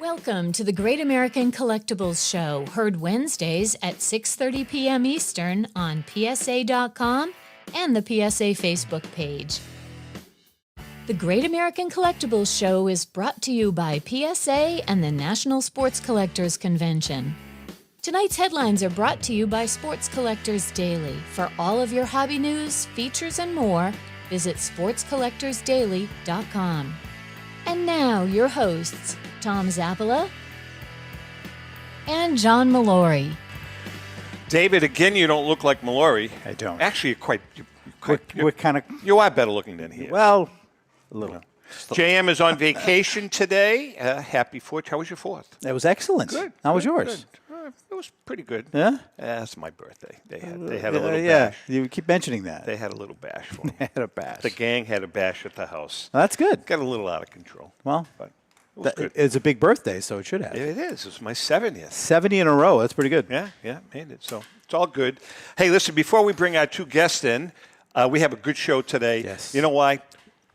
Welcome to the Great American Collectibles Show, heard Wednesdays at 6:30 p.m. Eastern on PSA.com and the PSA Facebook page. The Great American Collectibles Show is brought to you by PSA and the National Sports Collectors Convention. Tonight's headlines are brought to you by Sports Collectors Daily. For all of your hobby news, features, and more, visit sportscollectorsdaily.com. And now, your hosts, Tom Zappala and John Mallory. David, again, you don't look like Mallory. I don't. Actually, We're kind of... You are better looking than he is. Well, a little. JM is on vacation today. Happy 4th. How was your 4th? It was excellent. Good. How was yours? Good. It was pretty good. Yeah? That's my birthday. They had a little yeah, bash. you keep mentioning that. They had a little bash for me. They had a bash. The gang had a bash at the house. Well, that's good. Got a little out of control. Well, but it was good. It's a big birthday, so it should have. It is. It's my 70th. 70 in a row. That's pretty good. Yeah, made it. So it's all good. Hey, listen, before we bring our two guests in, we have a good show today. Yes. You know why?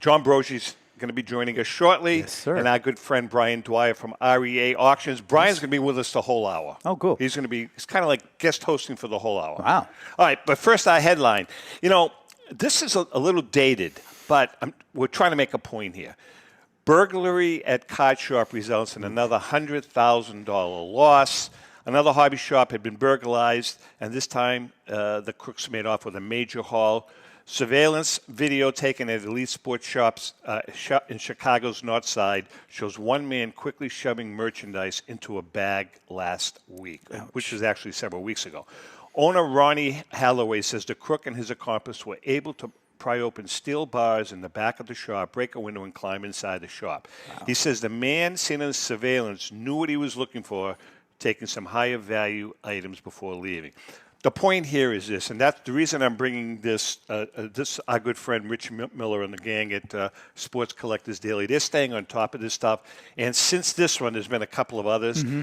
John Broggi's going to be joining us shortly. Yes, sir. And our good friend Brian Dwyer from REA Auctions. Brian's going to be with us the whole hour. Oh, cool. He's kind of like guest hosting for the whole hour. Wow. All right, but first our headline. You know, this is a little dated, but we're trying to make a point here. Burglary at card shop results in another $100,000 loss. Another hobby shop had been burglarized, and this time the crooks made off with a major haul. Surveillance video taken at elite sports shops in Chicago's North Side shows one man quickly shoving merchandise into a bag last week, which was actually several weeks ago. Owner Ronnie Halloway says the crook and his accomplice were able to pry open steel bars in the back of the shop, break a window, and climb inside the shop. Wow. He says the man seen in the surveillance knew what he was looking for, taking some higher value items before leaving. The point here is this, and that's the reason I'm bringing this, our good friend Rich Miller and the gang at Sports Collectors Daily. They're staying on top of this stuff. And since this one, there's been a couple of others. Mm-hmm.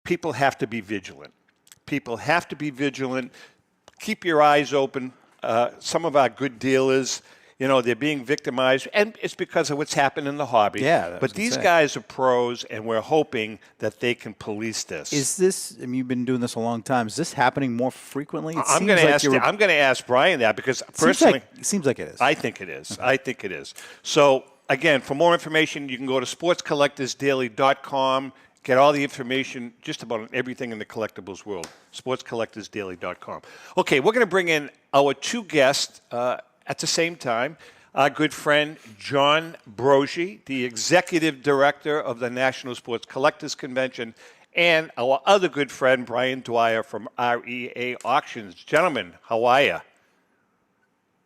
People have to be vigilant. People have to be vigilant. Keep your eyes open. Some of our good dealers, you know, they're being victimized, and it's because of what's happened in the hobby. Yeah, but these guys are pros, and we're hoping that they can police this. Is this? I mean, you've been doing this a long time. Is this happening more frequently? I'm going to ask Brian that because personally, it seems like it is. I think it is. I think it is. So again, for more information, you can go to sportscollectorsdaily.com. Get all the information just about everything in the collectibles world. sportscollectorsdaily.com. Okay, we're going to bring in our two guests at the same time. Our good friend John Broggi, the Executive Director of the National Sports Collectors Convention, and our other good friend Brian Dwyer from REA Auctions. Gentlemen, how are you?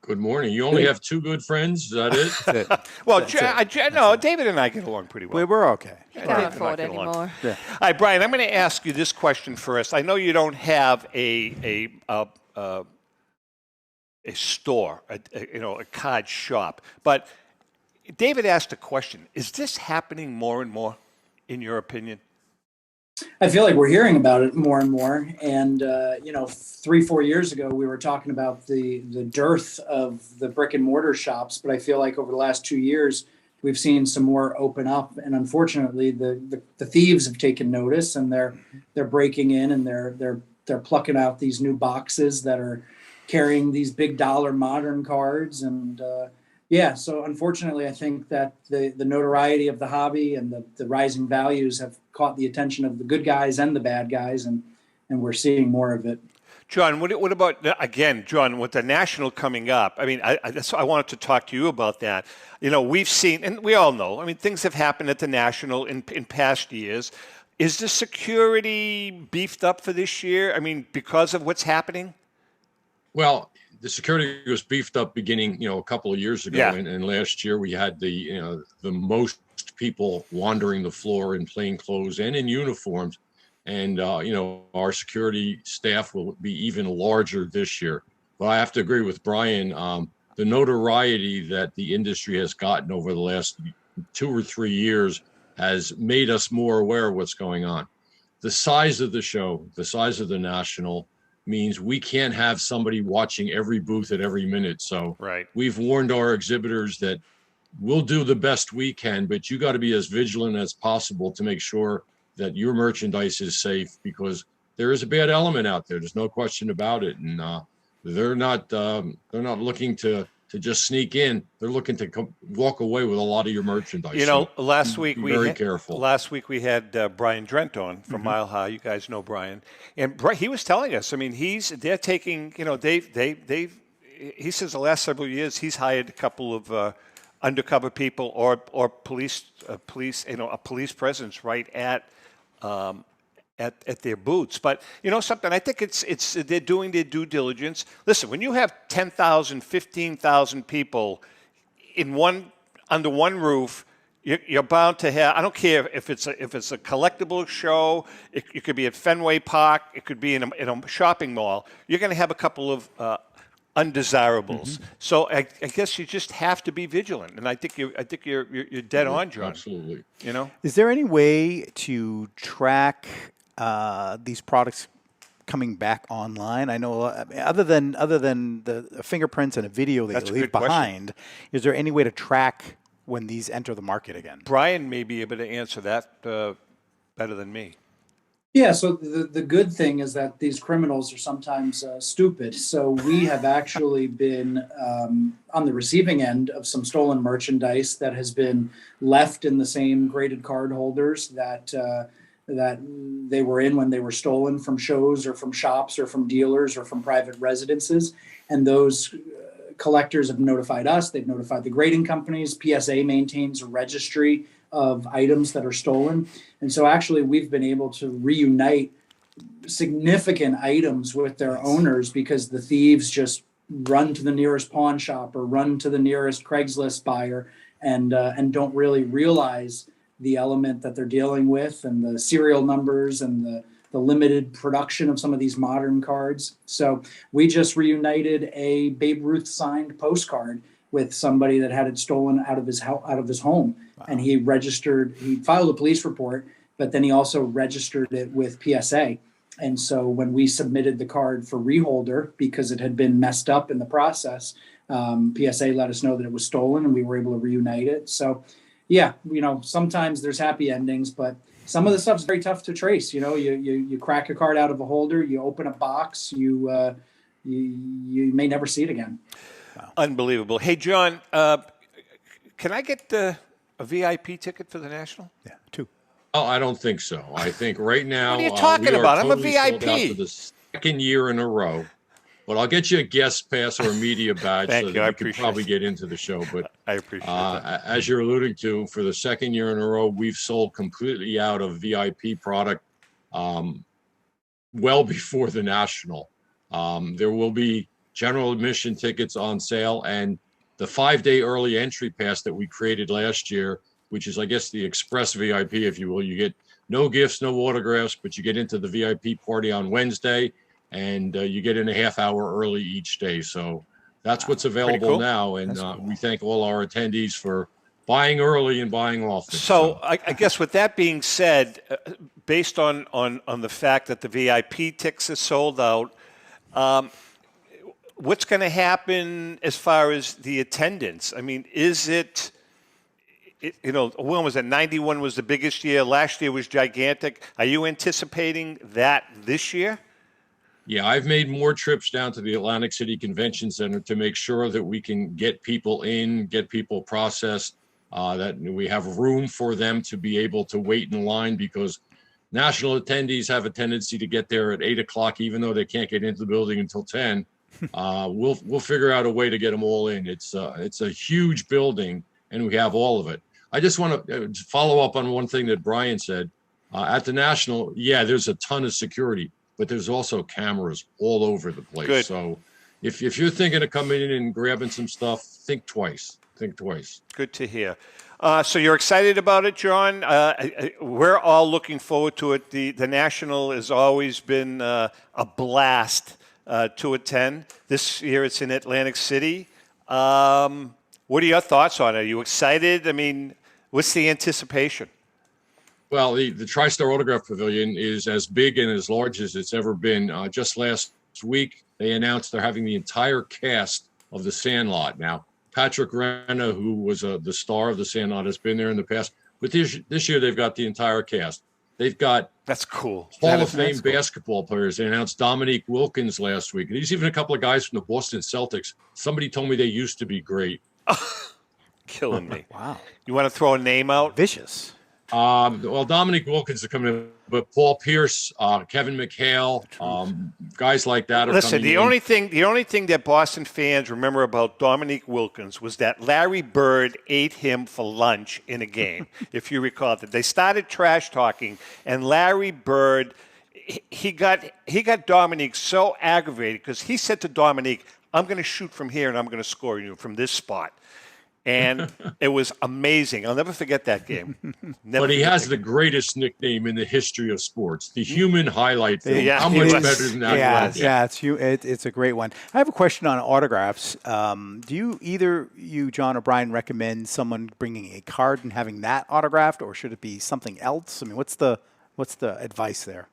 Good morning. You only have two good friends? Is that it? That's it. Well, That's David and I get along pretty well. We're okay. Can't afford anymore. Yeah. All right, Brian, I'm going to ask you this question first. I know you don't have a store, a card shop, but David asked a question. Is this happening more and more, in your opinion? I feel like we're hearing about it more and more. And, 3-4 years ago, we were talking about the dearth of the brick and mortar shops. But I feel like over the last 2 years, we've seen some more open up. And unfortunately, the thieves have taken notice, and they're breaking in, and they're plucking out these new boxes that are carrying these big dollar modern cards. And so unfortunately, I think that the notoriety of the hobby and the rising values have caught the attention of the good guys and the bad guys, and we're seeing more of it. John, what about, again, John, with the National coming up, I mean, I wanted to talk to you about that. You know, we've seen, and we all know, I mean, things have happened at the National in past years. Is the security beefed up for this year? I mean, because of what's happening? Well, the security was beefed up beginning, a couple of years ago. Yeah. And last year we had the most people wandering the floor in plain clothes and in uniforms. And, our security staff will be even larger this year. But I have to agree with Brian. The notoriety that the industry has gotten over the last 2 or 3 years has made us more aware of what's going on. The size of the show, the size of the National, means we can't have somebody watching every booth at every minute. So right. We've warned our exhibitors that we'll do the best we can, but you got to be as vigilant as possible to make sure that your merchandise is safe, because there is a bad element out there. There's no question about it. And they're not looking to just sneak in. They're looking to walk away with a lot of your merchandise. You know, So last week be very careful. Last week we had Brian Drent on from Mile High. You guys know Brian, and he was telling us. I mean, they're taking. You know, he says the last several years he's hired a couple of undercover people or police. You know, a police presence right at their booths. But you know something, I think it's they're doing their due diligence. Listen, when you have 10,000, 15,000 people under one roof, you're bound to have. I don't care if it's a collectible show. It could be at Fenway Park. It could be in a shopping mall. You're going to have a couple of undesirables. So I guess you just have to be vigilant. And I think you're dead on, John. Absolutely. You know, is there any way to track these products coming back online? I know other than the fingerprints and a video they leave behind, is there any way to track when these enter the market again? Brian may be able to answer that better than me. Yeah, so the good thing is that these criminals are sometimes stupid. So we have actually been on the receiving end of some stolen merchandise that has been left in the same graded card holders that they were in when they were stolen from shows or from shops or from dealers or from private residences. And those collectors have notified us. They've notified the grading companies. PSA maintains a registry of items that are stolen. And so actually we've been able to reunite significant items with their owners because the thieves just run to the nearest pawn shop or run to the nearest Craigslist buyer and don't really realize the element that they're dealing with and the serial numbers and the limited production of some of these modern cards. So we just reunited a Babe Ruth signed postcard with somebody that had it stolen out of his home. Wow. And he filed a police report, but then he also registered it with PSA. And so when we submitted the card for reholder, because it had been messed up in the process, PSA let us know that it was stolen and we were able to reunite it. So yeah, you know, sometimes there's happy endings, but some of the stuff's very tough to trace. You know, you crack a card out of a holder, you open a box, you may never see it again. Wow. Unbelievable. Hey, John, can I get a VIP ticket for the National? Yeah, 2. Oh, I don't think so. I think right now. What are you talking about? I'm a VIP. Sold out for the second year in a row. But I'll get you a guest pass or a media badge so that you can probably get into the show. But I appreciate that. As you're alluding to, for the second year in a row, we've sold completely out of VIP product well before the National. There will be general admission tickets on sale, and the 5-day early entry pass that we created last year, which is, I guess, the express VIP, if you will. You get no gifts, no autographs, but you get into the VIP party on Wednesday, and you get in a half hour early each day. So that's what's available now, and we thank all our attendees for buying early and buying often. So I guess with that being said, based on the fact that the VIP tickets are sold out, what's going to happen as far as the attendance? I mean, is it, you know, when was it? 91 was the biggest year. Last year was gigantic. Are you anticipating that this year? Yeah, I've made more trips down to the Atlantic City Convention Center to make sure that we can get people in, get people processed, that we have room for them to be able to wait in line, because National attendees have a tendency to get there at 8 o'clock, even though they can't get into the building until 10. We'll figure out a way to get them all in. It's a huge building, and we have all of it. I just want to follow up on one thing that Brian said. At the National, yeah, there's a ton of security, but there's also cameras all over the place. Good. So if you're thinking of coming in and grabbing some stuff, think twice. Think twice. Good to hear. So you're excited about it, John? We're all looking forward to it. The National has always been a blast to attend. This year it's in Atlantic City. What are your thoughts on it? Are you excited? I mean, what's the anticipation? Well, the TriStar Autograph Pavilion is as big and as large as it's ever been. Just last week, they announced they're having the entire cast of The Sandlot. Now, Patrick Renna, who was the star of the Sandlot, has been there in the past. But this year, they've got the entire cast. They've got that's cool. Hall of Fame basketball players. They announced Dominique Wilkins last week. There's even a couple of guys from the Boston Celtics. Somebody told me they used to be great. Killing me. Wow. You want to throw a name out? Vicious. Well, Dominique Wilkins is coming in, but Paul Pierce, Kevin McHale, guys like that are Listen, coming the only thing that Boston fans remember about Dominique Wilkins was that Larry Bird ate him for lunch in a game. If you recall that, they started trash talking, and Larry Bird, he got Dominique so aggravated because he said to Dominique, "I'm going to shoot from here and I'm going to score you from this spot." And it was amazing. I'll never forget that game. But he has the greatest nickname in the history of sports, the human highlight film. Yeah, How much better than that? It's a great one. I have a question on autographs. Do either you, John or Brian, recommend someone bringing a card and having that autographed, or should it be something else? I mean, what's the advice there?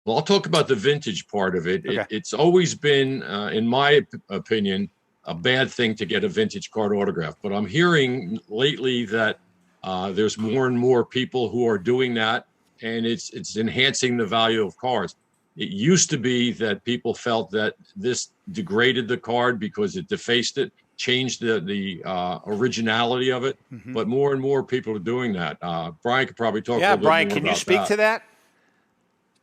Well, I'll talk about the vintage part of it. Okay. It's always been, in my opinion, a bad thing to get a vintage card autograph. But I'm hearing lately that there's more and more people who are doing that, and it's enhancing the value of cards. It used to be that people felt that this degraded the card because it defaced it, changed the originality of it. Mm-hmm. But more and more people are doing that. Brian could probably talk a little bit more about that. Brian, can you speak to that?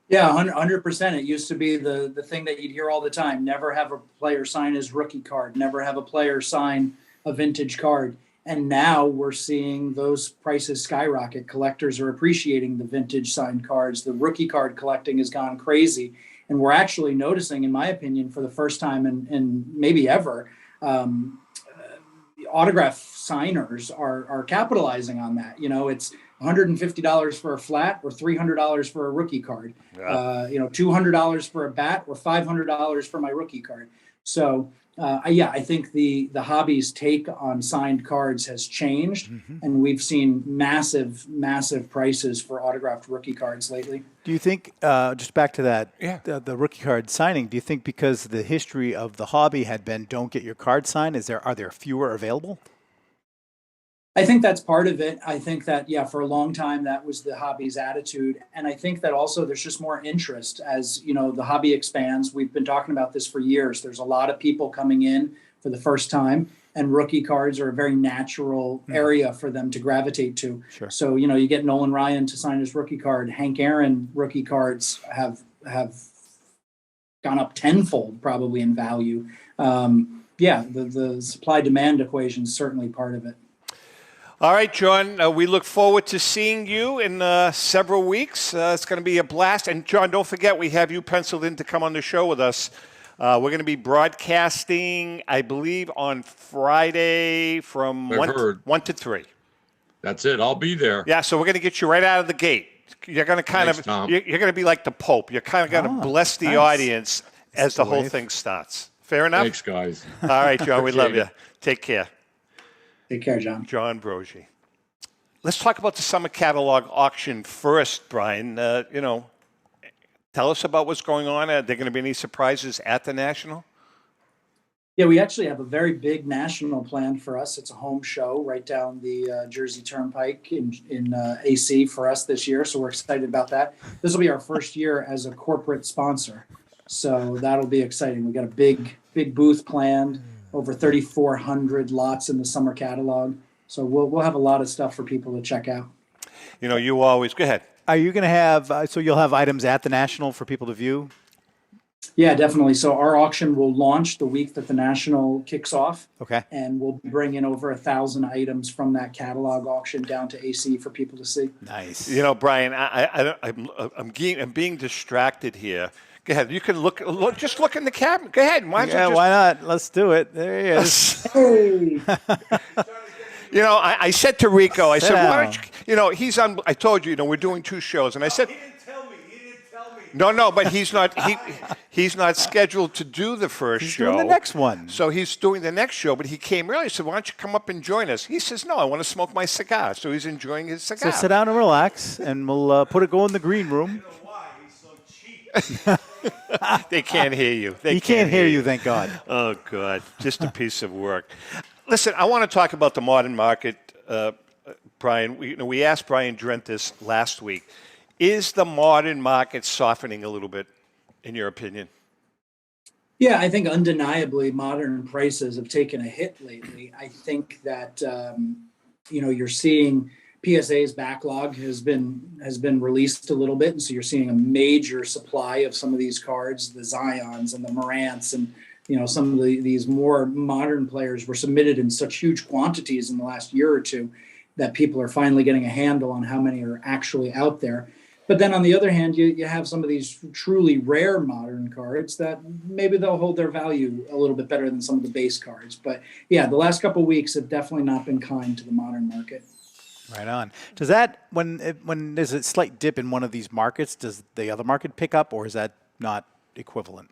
Yeah, 100%. It used to be the thing that you'd hear all the time. Never have a player sign his rookie card. Never have a player sign a vintage card. And now we're seeing those prices skyrocket. Collectors are appreciating the vintage signed cards. The rookie card collecting has gone crazy. And we're actually noticing, in my opinion, for the first time in maybe ever, autograph signers are capitalizing on that. You know, it's $150 for a flat or $300 for a rookie card. Yeah. $200 for a bat or $500 for my rookie card. So, I think the hobby's take on signed cards has changed, mm-hmm. and we've seen massive prices for autographed rookie cards lately. Do you think, just back to that, the rookie card signing, do you think because the history of the hobby had been don't get your card signed, are there fewer available? I think that's part of it. I think that, for a long time, that was the hobby's attitude. And I think that also there's just more interest as, the hobby expands. We've been talking about this for years. There's a lot of people coming in for the first time, and rookie cards are a very natural area for them to gravitate to. Sure. So, you get Nolan Ryan to sign his rookie card. Hank Aaron rookie cards have gone up tenfold probably in value. The supply-demand equation is certainly part of it. All right, John, we look forward to seeing you in several weeks. It's going to be a blast. And, John, don't forget, we have you penciled in to come on the show with us. We're going to be broadcasting, I believe, on Friday from 1 to 3. That's it. I'll be there. Yeah, so we're going to get you right out of the gate. You're going to you're going to be like the Pope. You're kind of going to bless the audience as the whole thing starts. Fair enough? Thanks, guys. All right, John, we love you. Take care. Take care, John. John Broggi. Let's talk about the summer catalog auction first, Brian. Tell us about what's going on. Are there going to be any surprises at the National? Yeah, we actually have a very big national plan for us. It's a home show right down the Jersey Turnpike in AC for us this year, so we're excited about that. This will be our first year as a corporate sponsor, so that'll be exciting. We've got a big booth planned. Over 3,400 lots in the summer catalog. So we'll have a lot of stuff for people to check out. You always, go ahead. Are you going to have, so you'll have items at the National for people to view? Yeah, definitely. So our auction will launch the week that the National kicks off. Okay. And we'll bring in over 1,000 items from that catalog auction down to AC for people to see. Nice. Brian, I'm being distracted here. Go ahead. You can look. Just look in the cabinet. Go ahead. Why not? Let's do it. There he is. Hey. I said to Rico, I said, why don't you, he's on. I told you, we're doing 2 shows, and I said, he didn't tell me. No, but he's not. He's not scheduled to do the first show. He's doing the next one. So he's doing the next show, but he came early. So why don't you come up and join us? He says, no, I want to smoke my cigar. So he's enjoying his cigar. So sit down and relax, and we'll go in the green room. They can't hear you. He can't hear you, thank God. Oh, God. Just a piece of work. Listen, I want to talk about the modern market, Brian. We asked Brian Dwyer this last week. Is the modern market softening a little bit, in your opinion? Yeah, I think undeniably modern prices have taken a hit lately. I think that you're seeing PSA's backlog has been released a little bit, and so you're seeing a major supply of some of these cards, the Zions and the Morants, and some of these more modern players were submitted in such huge quantities in the last year or two that people are finally getting a handle on how many are actually out there. But then on the other hand, you have some of these truly rare modern cards that maybe they'll hold their value a little bit better than some of the base cards. But yeah, the last couple of weeks have definitely not been kind to the modern market. Right on. Does that, when there's a slight dip in one of these markets, does the other market pick up, or is that not equivalent?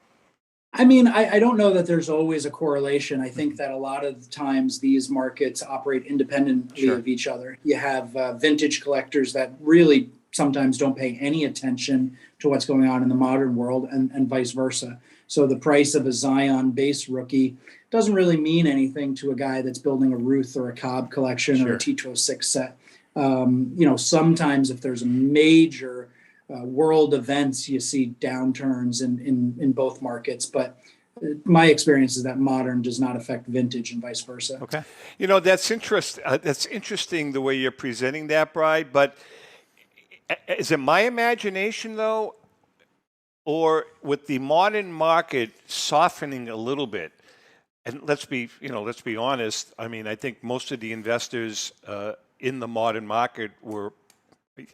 I mean, I don't know that there's always a correlation. I think that a lot of times these markets operate independently of each other. You have vintage collectors that really sometimes don't pay any attention to what's going on in the modern world, and vice versa. So the price of a Zion base rookie doesn't really mean anything to a guy that's building a Ruth or a Cobb collection or a T206 set. Sometimes if there's a major world events, you see downturns in both markets. But my experience is that modern does not affect vintage and vice versa. Okay. That's interesting. That's interesting the way you're presenting that, Brian. But is it my imagination, though, or with the modern market softening a little bit? And let's be honest. I mean, I think most of the investors in the modern market were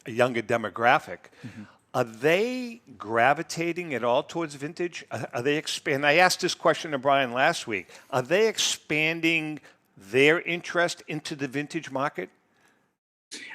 a younger demographic. Mm-hmm. Are they gravitating at all towards vintage? Are they expand? I asked this question to Brian last week. Are they expanding their interest into the vintage market?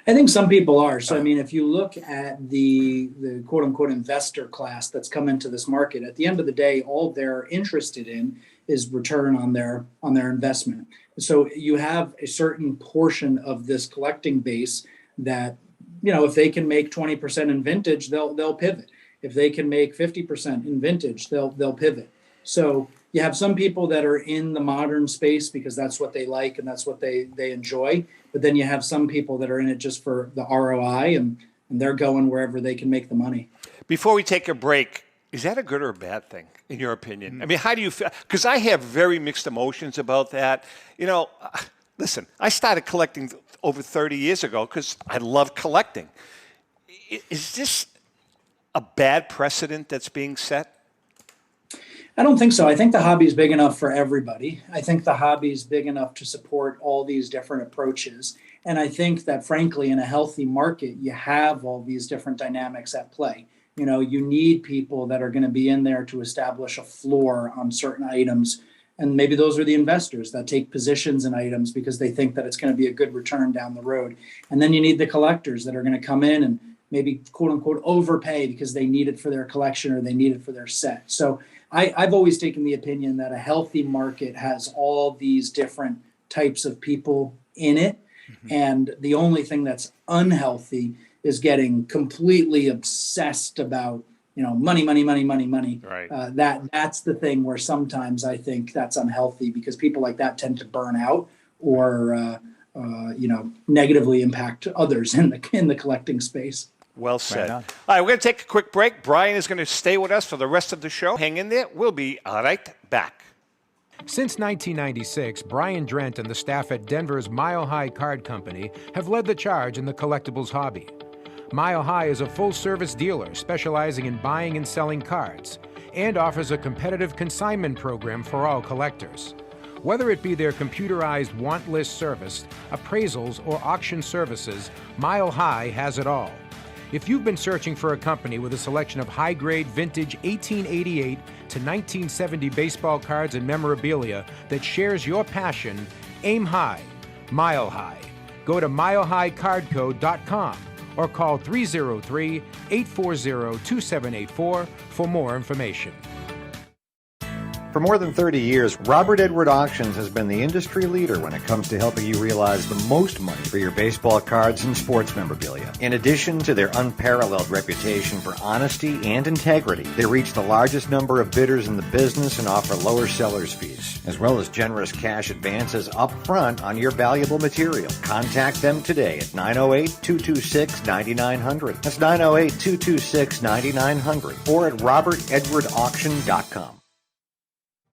I think some people are. So, I mean, if you look at the quote unquote investor class that's come into this market, at the end of the day, all they're interested in is return on their investment. So you have a certain portion of this collecting base that, if they can make 20% in vintage, they'll pivot. If they can make 50% in vintage, they'll pivot. So you have some people that are in the modern space because that's what they like and that's what they enjoy. But then you have some people that are in it just for the ROI and they're going wherever they can make the money. Before we take a break, is that a good or a bad thing, in your opinion? I mean, how do you feel? Because I have very mixed emotions about that. Listen, I started collecting over 30 years ago because I love collecting. Is this a bad precedent that's being set? I don't think so. I think the hobby is big enough for everybody. I think the hobby is big enough to support all these different approaches. And I think that, frankly, in a healthy market, you have all these different dynamics at play. You need people that are going to be in there to establish a floor on certain items. And maybe those are the investors that take positions in items because they think that it's going to be a good return down the road. And then you need the collectors that are going to come in and maybe, quote unquote, overpay because they need it for their collection or they need it for their set. So I've always taken the opinion that a healthy market has all these different types of people in it. Mm-hmm. And the only thing that's unhealthy is getting completely obsessed about, money. Right. That's the thing where sometimes I think that's unhealthy because people like that tend to burn out or, negatively impact others in the collecting space. Well said. Right all right, we're going to take a quick break. Brian is going to stay with us for the rest of the show. Hang in there. We'll be right back. Since 1996, Brian Dwyer and the staff at Denver's Mile High Card Company have led the charge in the collectibles hobby. Mile High is a full-service dealer specializing in buying and selling cards and offers a competitive consignment program for all collectors. Whether it be their computerized want list service, appraisals, or auction services, Mile High has it all. If you've been searching for a company with a selection of high-grade vintage 1888 to 1970 baseball cards and memorabilia that shares your passion, aim high, Mile High. Go to milehighcardco.com or call 303-840-2784 for more information. For more than 30 years, Robert Edward Auctions has been the industry leader when it comes to helping you realize the most money for your baseball cards and sports memorabilia. In addition to their unparalleled reputation for honesty and integrity, they reach the largest number of bidders in the business and offer lower sellers' fees, as well as generous cash advances up front on your valuable material. Contact them today at 908-226-9900. That's 908-226-9900 or at robertedwardauction.com.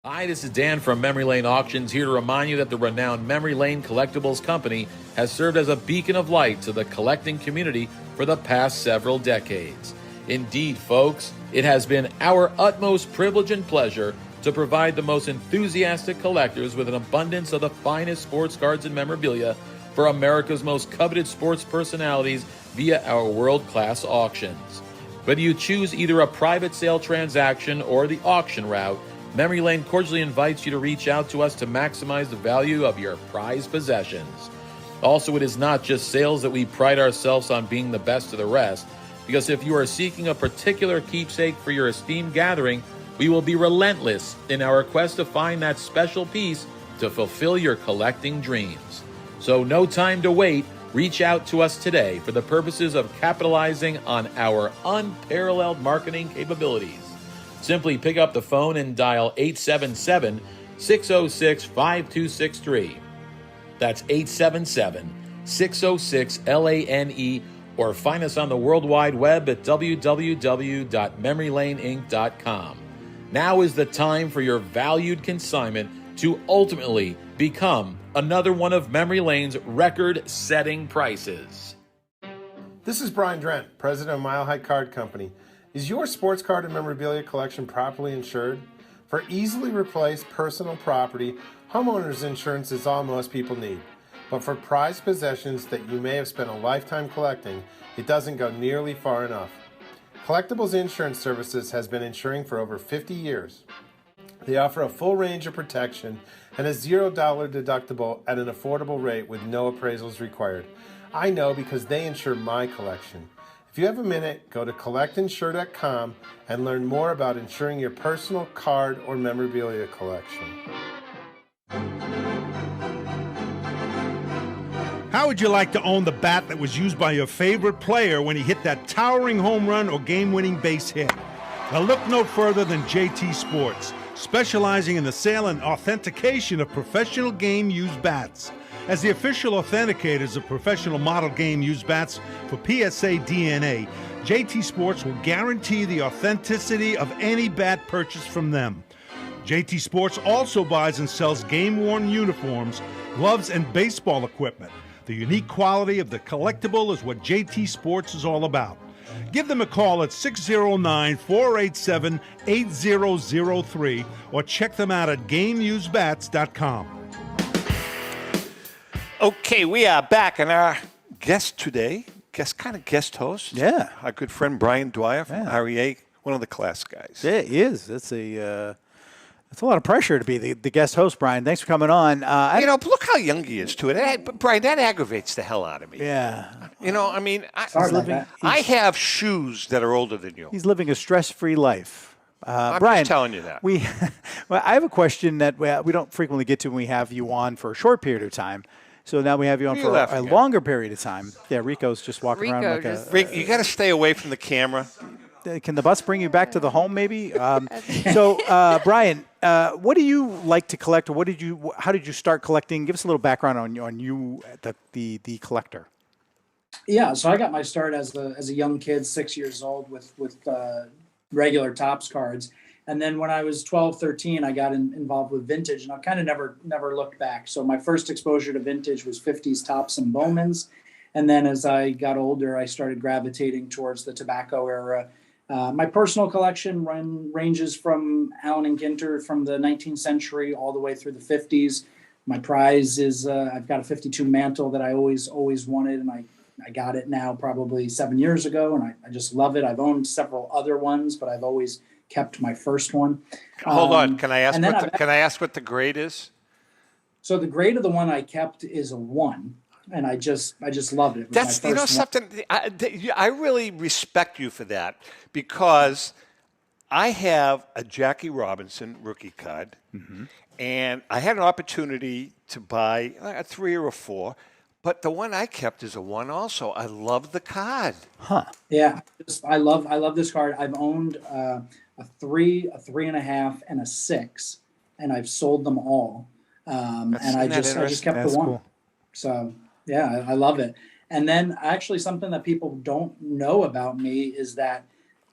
Hi, this is Dan from Memory Lane Auctions, here to remind you that the renowned Memory Lane Collectibles Company has served as a beacon of light to the collecting community for the past several decades. Indeed, folks, it has been our utmost privilege and pleasure to provide the most enthusiastic collectors with an abundance of the finest sports cards and memorabilia for America's most coveted sports personalities via our world-class auctions. Whether you choose either a private sale transaction or the auction route, Memory Lane cordially invites you to reach out to us to maximize the value of your prized possessions. Also, it is not just sales that we pride ourselves on being the best of the rest, because if you are seeking a particular keepsake for your esteemed gathering, we will be relentless in our quest to find that special piece to fulfill your collecting dreams. So no time to wait. Reach out to us today for the purposes of capitalizing on our unparalleled marketing capabilities. Simply pick up the phone and dial 877-606-5263. That's 877-606-LANE, or find us on the World Wide Web at www.memorylaneinc.com. Now is the time for your valued consignment to ultimately become another one of Memory Lane's record-setting prices. This is Brian Drent, president of Mile High Card Company. Is your sports card and memorabilia collection properly insured? For easily replaced personal property, homeowners insurance is all most people need. But for prized possessions that you may have spent a lifetime collecting, it doesn't go nearly far enough. Collectibles Insurance Services has been insuring for over 50 years. They offer a full range of protection and a $0 deductible at an affordable rate with no appraisals required. I know because they insure my collection. If you have a minute, go to collectinsure.com and learn more about insuring your personal card or memorabilia collection. How would you like to own the bat that was used by your favorite player when he hit that towering home run or game-winning base hit? Well, look no further than JT Sports, specializing in the sale and authentication of professional game-used bats. As the official authenticators of professional model game-used bats for PSA DNA, JT Sports will guarantee the authenticity of any bat purchased from them. JT Sports also buys and sells game-worn uniforms, gloves, and baseball equipment. The unique quality of the collectible is what JT Sports is all about. Give them a call at 609-487-8003 or check them out at GameUseBats.com. Okay, we are back, and our guest today, guest host, our good friend Brian Dwyer from REA, one of the class guys. Yeah, he is. That's a lot of pressure to be the guest host, Brian. Thanks for coming on. Look how young he is, too. Brian, that aggravates the hell out of me. Yeah. I have shoes that are older than you. He's living a stress-free life. I'm Brian, just telling you that. I have a question that we don't frequently get to when we have you on for a short period of time. So now we have you on for a longer period of time. Yeah, Rico's just walking around like a... Rick, you got to stay away from the camera. Can the bus bring you back to the home, maybe? Brian, what do you like to collect, or how did you start collecting? Give us a little background on you, the collector. Yeah, so I got my start as a young kid, 6 years old, with regular Topps cards. And then when I was 12, 13, I got involved with vintage, and I kind of never looked back. So my first exposure to vintage was 50s Topps and Bowmans. And then as I got older, I started gravitating towards the tobacco era. My personal collection ranges from Allen and Ginter from the 19th century all the way through the 50s. My prize is I've got a 52 Mantle that I always wanted, and I got it now probably 7 years ago, and I just love it. I've owned several other ones, but I've always kept my first one. Hold on. Can I ask what the grade is? So the grade of the one I kept is a 1. And I just loved it. That's something. I really respect you for that, because I have a Jackie Robinson rookie card, and I had an opportunity to buy a 3 or a 4, but the one I kept is a 1 also. I love the card. Huh. Yeah, I love this card. I've owned a 3, a 3.5, and a 6, and I've sold them all. And I just kept the 1. Cool. So yeah, I love it. And then actually something that people don't know about me is that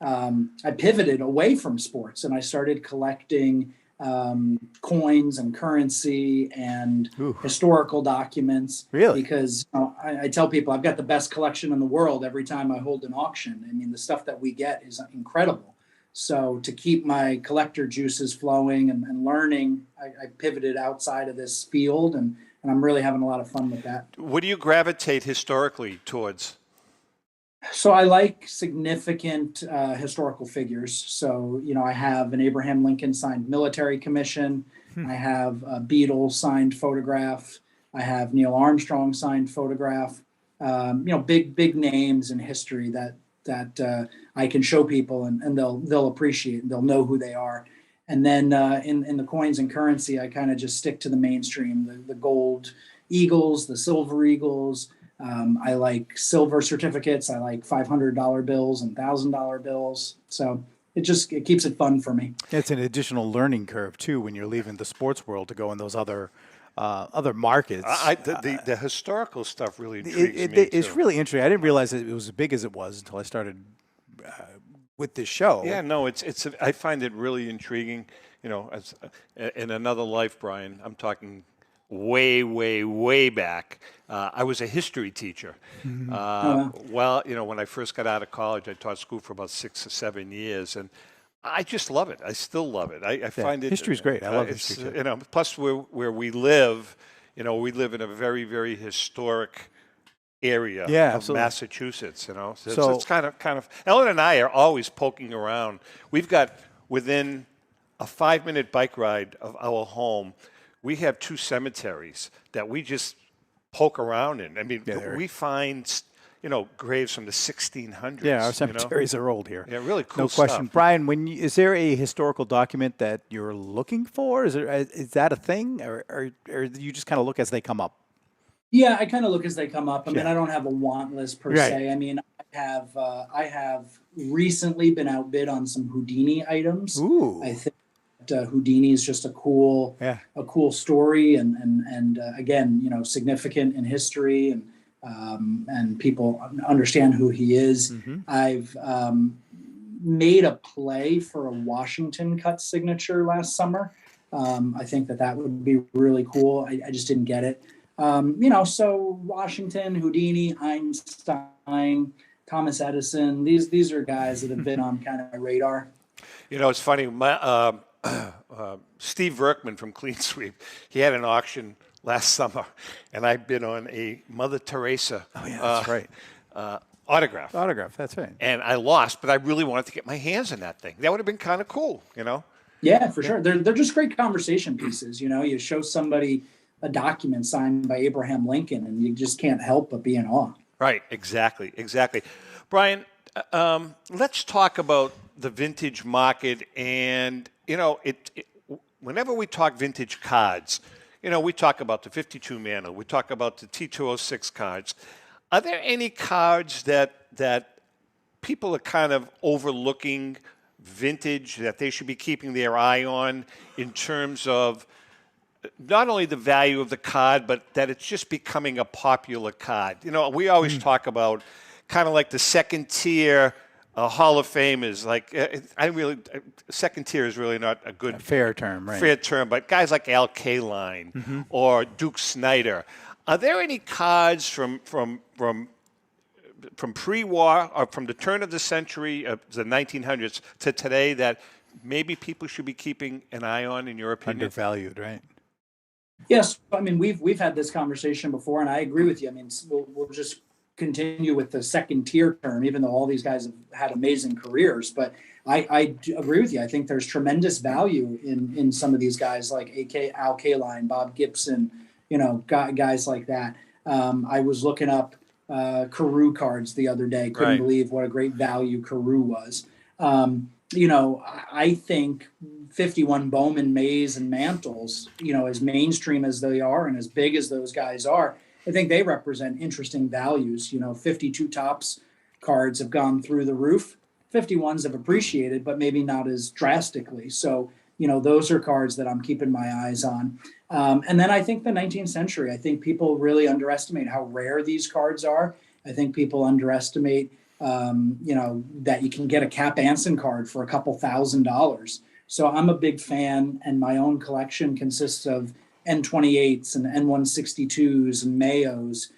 I pivoted away from sports and I started collecting coins and currency and historical documents. Really? Because I tell people I've got the best collection in the world every time I hold an auction. I mean, the stuff that we get is incredible. So to keep my collector juices flowing and learning, I pivoted outside of this field, and I'm really having a lot of fun with that. What do you gravitate historically towards? So I like significant historical figures. So, I have an Abraham Lincoln signed military commission. I have a Beatles signed photograph. I have Neil Armstrong signed photograph. Big names in history that I can show people and they'll appreciate and they'll know who they are. And then in the coins and currency, I kind of just stick to the mainstream, the gold eagles, the silver eagles. I like silver certificates. I like $500 bills and $1,000 bills. So it keeps it fun for me. It's an additional learning curve too when you're leaving the sports world to go in those other markets. The historical stuff really intrigues me. It's really interesting. I didn't realize that it was as big as it was until I started with this show. Yeah, no, I find it really intriguing. As in another life, Brian, I'm talking way, way, way back. I was a history teacher. Well, when I first got out of college, I taught school for about 6 or 7 years, and I just love it. I still love it. I find it. History's great. I love history too. Plus where we live, we live in a very, very historic area of absolutely. Massachusetts. So it's kind of. Ellen and I are always poking around. We've got within a 5-minute bike ride of our home, we have 2 cemeteries that we just poke around in. I mean, we find graves from the 1600s. Yeah, our cemeteries are old here. Yeah, really cool No question. stuff. Brian, is there a historical document that you're looking for? Is that a thing, or you just kind of look as they come up? Yeah, I kind of look as they come up. I mean, I don't have a want list per se. I mean, I have recently been outbid on some Houdini items. Ooh. I think Houdini is just a cool story, and again, significant in history, and people understand who he is. I've made a play for a Washington cut signature last summer. I think that would be really cool. I just didn't get it. So Washington, Houdini, Einstein, Thomas Edison, these are guys that have been on kind of my radar. It's funny. Steve Verkman from Clean Sweep, he had an auction last summer, and I bid on a Mother Teresa that's right. Autograph. That's right. And I lost, but I really wanted to get my hands on that thing. That would have been kind of cool, Yeah, for sure. They're just great conversation pieces. You show somebody a document signed by Abraham Lincoln, and you just can't help but be in awe. Right, exactly. Brian, let's talk about the vintage market. And, whenever we talk vintage cards, we talk about the 52 Mantle, we talk about the T206 cards. Are there any cards that people are kind of overlooking vintage that they should be keeping their eye on in terms of not only the value of the card, but that it's just becoming a popular card? We always talk about kind of like the second tier Hall of Famers. Like, second tier is really not a good fair term, right? Fair term, but guys like Al Kaline or Duke Snider. Are there any cards from pre-war or from the turn of the century, the 1900s to today, that maybe people should be keeping an eye on, in your opinion? Undervalued, right? Yes, I mean we've had this conversation before, and I agree with you. I mean, we'll just continue with the second tier term, even though all these guys have had amazing careers. But I do agree with you. I think there's tremendous value in some of these guys like Al Kaline, Bob Gibson, guys like that. I was looking up Carew cards the other day. Couldn't believe what a great value Carew was. I think 51 Bowman, Mays, and Mantles, as mainstream as they are and as big as those guys are, I think they represent interesting values. 52 Topps cards have gone through the roof. 51s have appreciated, but maybe not as drastically. So, those are cards that I'm keeping my eyes on. And then I think the 19th century, I think people really underestimate how rare these cards are. I think people underestimate that you can get a Cap Anson card for a couple $1,000s. So I'm a big fan, and my own collection consists of N28s and N162s and Mayos,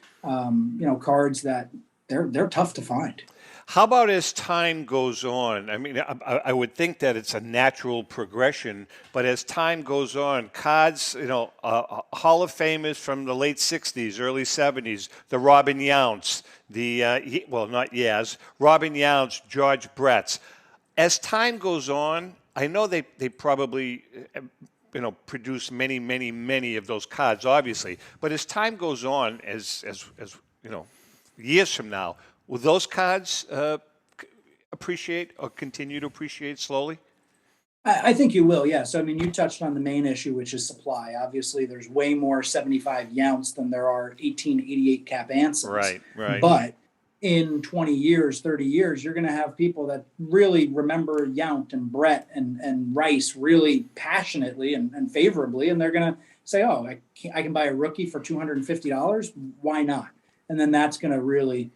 cards that they're tough to find. How about as time goes on? I mean, I would think that it's a natural progression, but as time goes on, cards, Hall of Famers from the late 60s, early 70s, the Robin Younts, not Yaz, Robin Younts, George Brett's. As time goes on, I know they probably, produce many, many, many of those cards, obviously, but as time goes on, as years from now, will those cards appreciate or continue to appreciate slowly? I think you will, yes. I mean, you touched on the main issue, which is supply. Obviously, there's way more 75 Younts than there are 1888 Cap Ansons. Right. But in 20 years, 30 years, you're going to have people that really remember Yount and Brett and Rice really passionately and favorably, and they're going to say, oh, I can buy a rookie for $250. Why not? And then that's going to really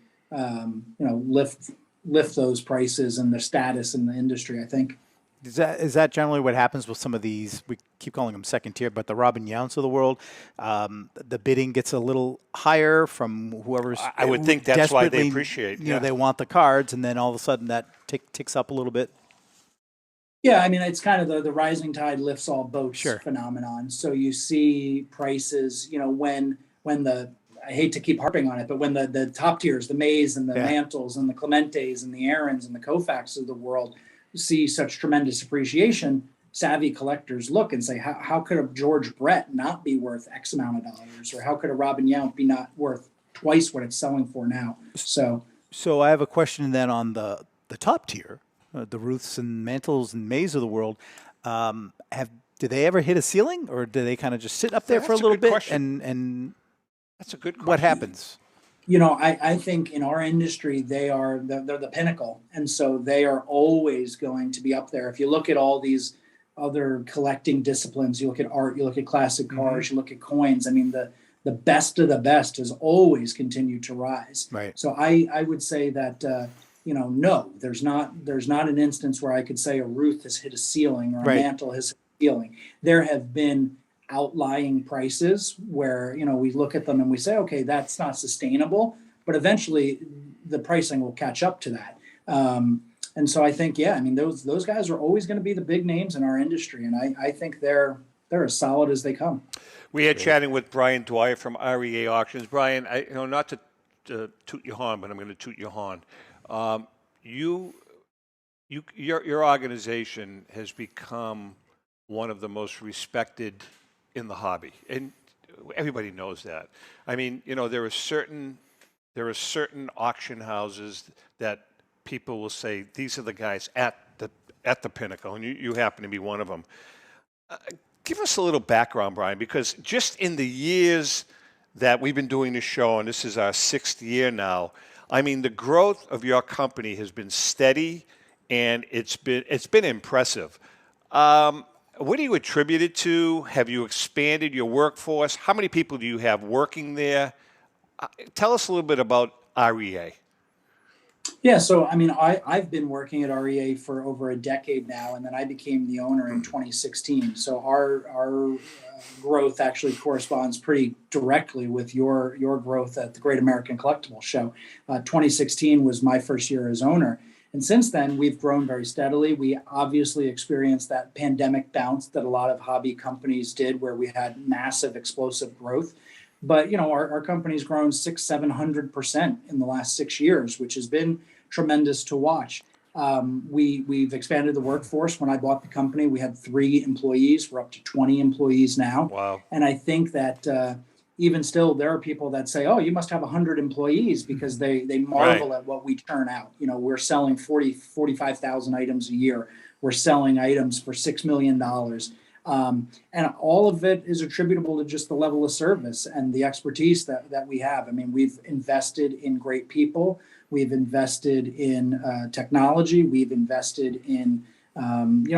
lift those prices and the status in the industry, I think. Is that generally what happens with some of these? We keep calling them second tier, but the Robin Younts of the world, the bidding gets a little higher from whoever's. I would think that's why they appreciate. They want the cards, and then all of a sudden that ticks up a little bit. Yeah, I mean, it's kind of the rising tide lifts all boats phenomenon. So you see prices, when the, I hate to keep harping on it, but when the top tiers, the Mays and the Mantles and the Clementes and the Aarons and the Koufax of the world see such tremendous appreciation, savvy collectors look and say, how could a George Brett not be worth X amount of dollars? Or how could a Robin Yount be not worth twice what it's selling for now? So I have a question then on the top tier, the Ruths and Mantles and Mays of the world. Do they ever hit a ceiling, or do they kind of just sit up there for a little bit? And that's a good question. What happens? I think in our industry, they're the pinnacle. And so they are always going to be up there. If you look at all these other collecting disciplines, you look at art, you look at classic cars, you look at coins. I mean, the best of the best has always continued to rise. Right. So I would say that, no, there's not an instance where I could say a Ruth has hit a ceiling or a Mantle has hit a ceiling. There have been outlying prices where we look at them and we say, okay, that's not sustainable, but eventually the pricing will catch up to that. And so I think, those guys are always going to be the big names in our industry, and I think they're as solid as they come. We are chatting with Brian Dwyer from REA Auctions. Brian, not to toot your horn, but I'm going to toot your horn. Your organization has become one of the most respected in the hobby, and everybody knows that. I mean, there are certain auction houses that people will say these are the guys at the pinnacle, and you happen to be one of them. Give us a little background, Brian, because just in the years that we've been doing this show, and this is our 6th year now, I mean, the growth of your company has been steady, and it's been impressive. What do you attribute it to? Have you expanded your workforce? How many people do you have working there? Tell us a little bit about REA. Yeah, so I've been working at REA for over a decade now, and then I became the owner in 2016. So our growth actually corresponds pretty directly with your growth at the Great American Collectibles Show. 2016 was my first year as owner. And since then, we've grown very steadily. We obviously experienced that pandemic bounce that a lot of hobby companies did, where we had massive explosive growth. But, our company's grown 600-700% in the last 6 years, which has been tremendous to watch. We've expanded the workforce. When I bought the company, we had 3 employees. We're up to 20 employees now. Wow. And I think that, even still, there are people that say, "Oh, you must have 100 employees," because they marvel at what we turn out. We're selling 45,000 items a year. We're selling items for $6 million. And all of it is attributable to just the level of service and the expertise that we have. I mean, we've invested in great people. We've invested in technology. We've invested in,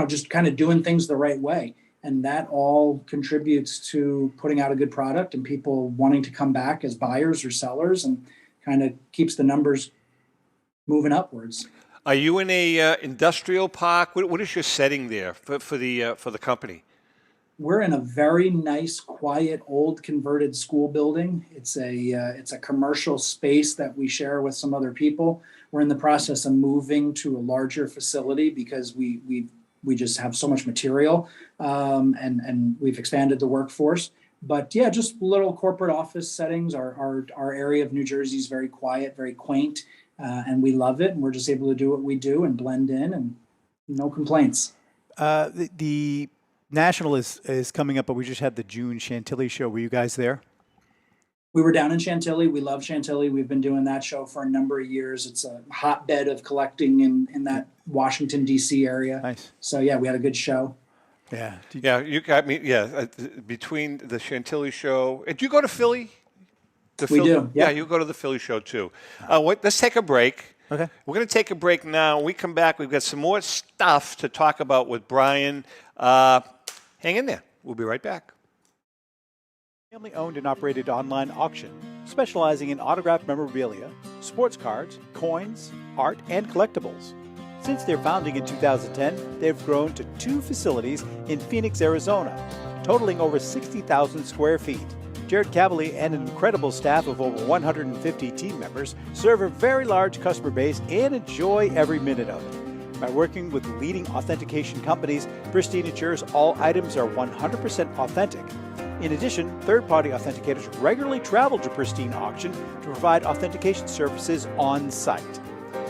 just kind of doing things the right way. And that all contributes to putting out a good product and people wanting to come back as buyers or sellers, and kind of keeps the numbers moving upwards. Are you in a industrial park? What is your setting there for the company? We're in a very nice, quiet, old converted school building. It's a commercial space that we share with some other people. We're in the process of moving to a larger facility because we just have so much material, and we've expanded the workforce. But yeah, just little corporate office settings. Our area of New Jersey is very quiet, very quaint, and we love it. And we're just able to do what we do and blend in, and no complaints. The National is coming up, but we just had the June Chantilly show. Were you guys there? We were down in Chantilly. We love Chantilly. We've been doing that show for a number of years. It's a hotbed of collecting in that Washington, D.C. area. Nice. So, yeah, we had a good show. Yeah. Yeah, you got me. Yeah, between the Chantilly show. Do you go to Philly? We do. Yep. Yeah, you go to the Philly show, too. Let's take a break. Okay. We're going to take a break now. When we come back, we've got some more stuff to talk about with Brian. Hang in there. We'll be right back. Family-owned and operated online auction, specializing in autographed memorabilia, sports cards, coins, art, and collectibles. Since their founding in 2010, they've grown to 2 facilities in Phoenix, Arizona, totaling over 60,000 square feet. Jared Cavalier and an incredible staff of over 150 team members serve a very large customer base and enjoy every minute of it. By working with leading authentication companies, Pristine ensures all items are 100% authentic. In addition, third-party authenticators regularly travel to Pristine Auction to provide authentication services on site.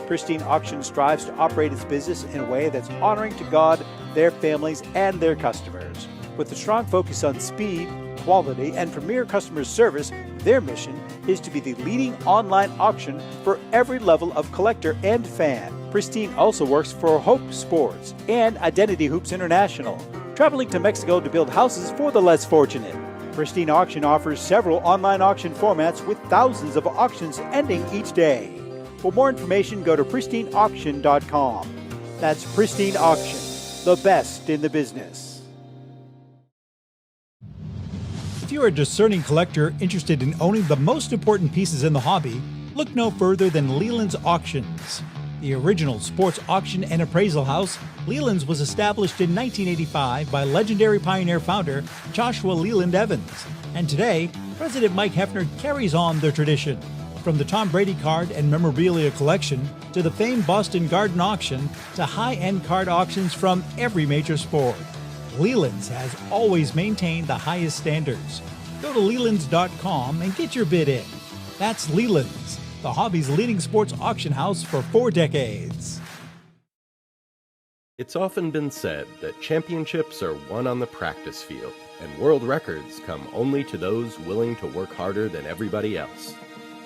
Pristine Auction strives to operate its business in a way that's honoring to God, their families, and their customers. With a strong focus on speed, quality, and premier customer service, their mission is to be the leading online auction for every level of collector and fan. Pristine also works for Hope Sports and Identity Hoops International, traveling to Mexico to build houses for the less fortunate. Pristine Auction offers several online auction formats with thousands of auctions ending each day. For more information, go to pristineauction.com. That's Pristine Auction, the best in the business. If you're a discerning collector interested in owning the most important pieces in the hobby, look no further than Leland's Auctions. The original sports auction and appraisal house, Leland's was established in 1985 by legendary Pioneer founder Joshua Leland Evans. And today, President Mike Hefner carries on the tradition. From the Tom Brady card and memorabilia collection to the famed Boston Garden auction to high-end card auctions from every major sport, Leland's has always maintained the highest standards. Go to Lelands.com and get your bid in. That's Leland's, the hobby's leading sports auction house for 4 decades. It's often been said that championships are won on the practice field, and world records come only to those willing to work harder than everybody else.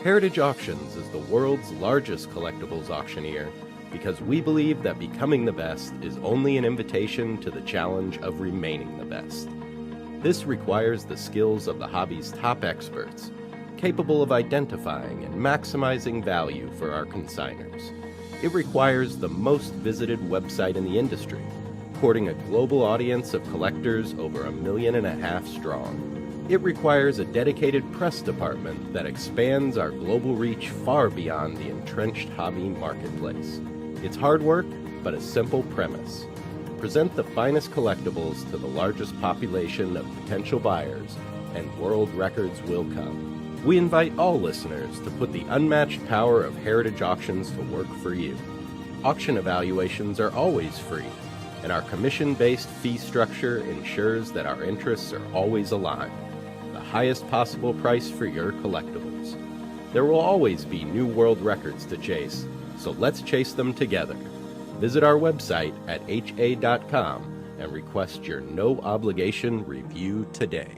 Heritage Auctions is the world's largest collectibles auctioneer because we believe that becoming the best is only an invitation to the challenge of remaining the best. This requires the skills of the hobby's top experts, capable of identifying and maximizing value for our consigners. It requires the most visited website in the industry, courting a global audience of collectors over 1.5 million strong. It requires a dedicated press department that expands our global reach far beyond the entrenched hobby marketplace. It's hard work, but a simple premise. Present the finest collectibles to the largest population of potential buyers, and world records will come. We invite all listeners to put the unmatched power of Heritage Auctions to work for you. Auction evaluations are always free, and our commission-based fee structure ensures that our interests are always aligned. The highest possible price for your collectibles. There will always be new world records to chase, so let's chase them together. Visit our website at ha.com and request your no-obligation review today.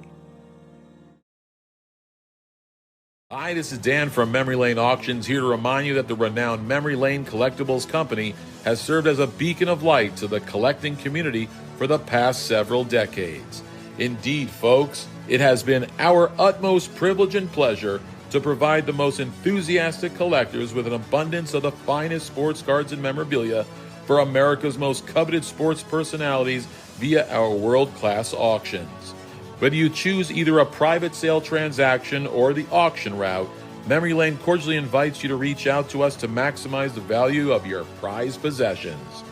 Hi, this is Dan from Memory Lane Auctions, here to remind you that the renowned Memory Lane Collectibles Company has served as a beacon of light to the collecting community for the past several decades. Indeed, folks, it has been our utmost privilege and pleasure to provide the most enthusiastic collectors with an abundance of the finest sports cards and memorabilia for America's most coveted sports personalities via our world-class auctions. Whether you choose either a private sale transaction or the auction route, Memory Lane cordially invites you to reach out to us to maximize the value of your prized possessions.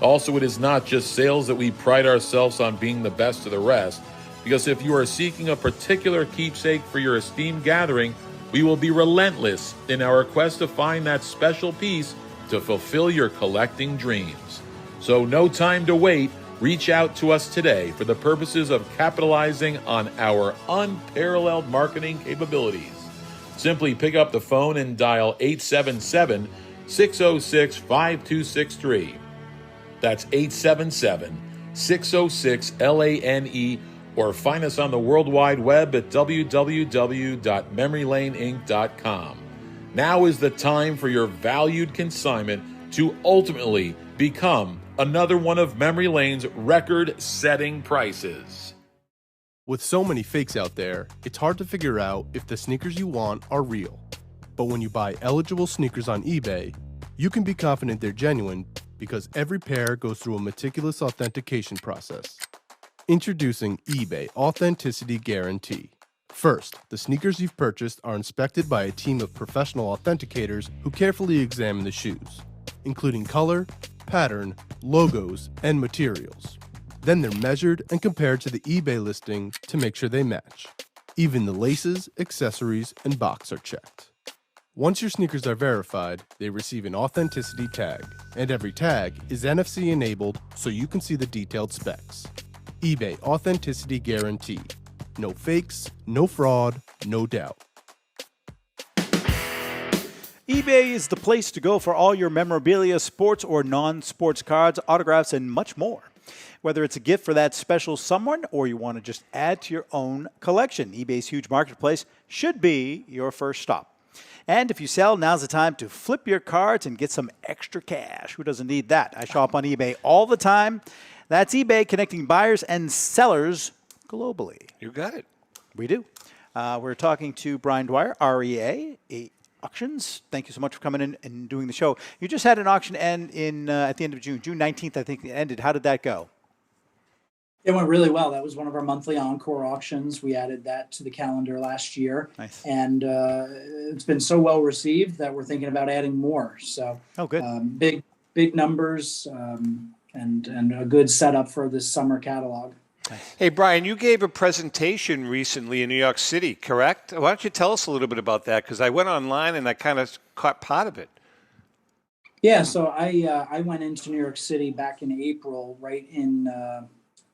Also, it is not just sales that we pride ourselves on being the best of the rest, because if you are seeking a particular keepsake for your esteemed gathering, we will be relentless in our quest to find that special piece to fulfill your collecting dreams. So no time to wait. Reach out to us today for the purposes of capitalizing on our unparalleled marketing capabilities. Simply pick up the phone and dial 877-606-5263. That's 877-606-LANE, or find us on the World Wide Web at www.memorylaneinc.com. Now is the time for your valued consignment to ultimately become another one of Memory Lane's record-setting prices. With so many fakes out there, it's hard to figure out if the sneakers you want are real. But when you buy eligible sneakers on eBay, you can be confident they're genuine because every pair goes through a meticulous authentication process. Introducing eBay Authenticity Guarantee. First, the sneakers you've purchased are inspected by a team of professional authenticators who carefully examine the shoes, including color, pattern, logos, and materials. Then they're measured and compared to the eBay listing to make sure they match. Even the laces, accessories, and box are checked. Once your sneakers are verified, they receive an authenticity tag, and every tag is NFC enabled so you can see the detailed specs. eBay Authenticity Guarantee. No fakes, no fraud, no doubt. eBay is the place to go for all your memorabilia, sports or non-sports cards, autographs, and much more. Whether it's a gift for that special someone or you want to just add to your own collection, eBay's huge marketplace should be your first stop. And if you sell, now's the time to flip your cards and get some extra cash. Who doesn't need that? I shop on eBay all the time. That's eBay, connecting buyers and sellers globally. You got it. We do. We're talking to Brian Dwyer, REA, Auctions. Thank you so much for coming in and doing the show. You just had an auction end at the end of June. June 19th, I think it ended. How did that go? It went really well. That was one of our monthly encore auctions. We added that to the calendar last year. Nice. And it's been so well received that we're thinking about adding more. So good. Big numbers and a good setup for this summer catalog. Nice. Hey, Brian, you gave a presentation recently in New York City, correct? Why don't you tell us a little bit about that? Because I went online and I kind of caught part of it. Yeah, so I went into New York City back in April, right in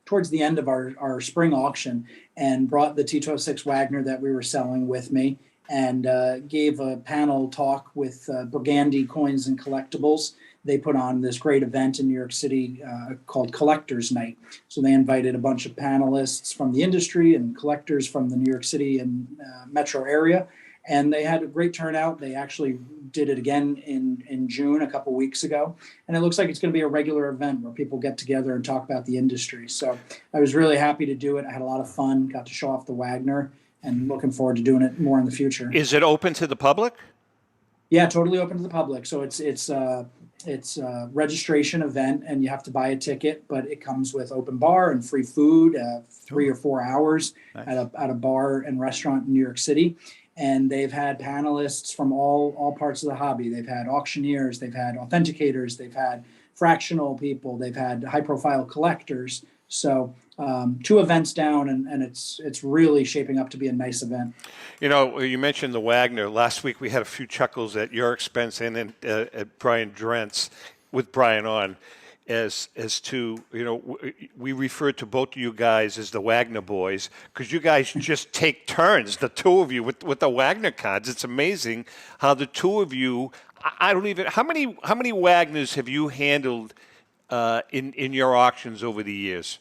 towards the end of our spring auction, and brought the T-12-6 Wagner that we were selling with me, and gave a panel talk with Broggi Coins and Collectibles. They put on this great event in New York City called Collectors Night. So they invited a bunch of panelists from the industry and collectors from the New York City and metro area. And they had a great turnout. They actually did it again in June, a couple weeks ago. And it looks like it's going to be a regular event where people get together and talk about the industry. So I was really happy to do it. I had a lot of fun, got to show off the Wagner, and looking forward to doing it more in the future. Is it open to the public? Yeah, totally open to the public. So it's a registration event, and you have to buy a ticket, but it comes with open bar and free food, 3 or 4 hours at a bar and restaurant in New York City. And they've had panelists from all parts of the hobby. They've had auctioneers, they've had authenticators, they've had fractional people, they've had high-profile collectors. So 2 events down, and it's really shaping up to be a nice event. You know, you mentioned the Wagner. Last week we had a few chuckles at your expense and at Brian Drent's with Brian on, as to, you know, we referred to both of you guys as the Wagner boys because you guys just take turns, the two of you, with the Wagner cards. It's amazing how the two of you, I don't even, how many Wagners have you handled in your auctions over the years?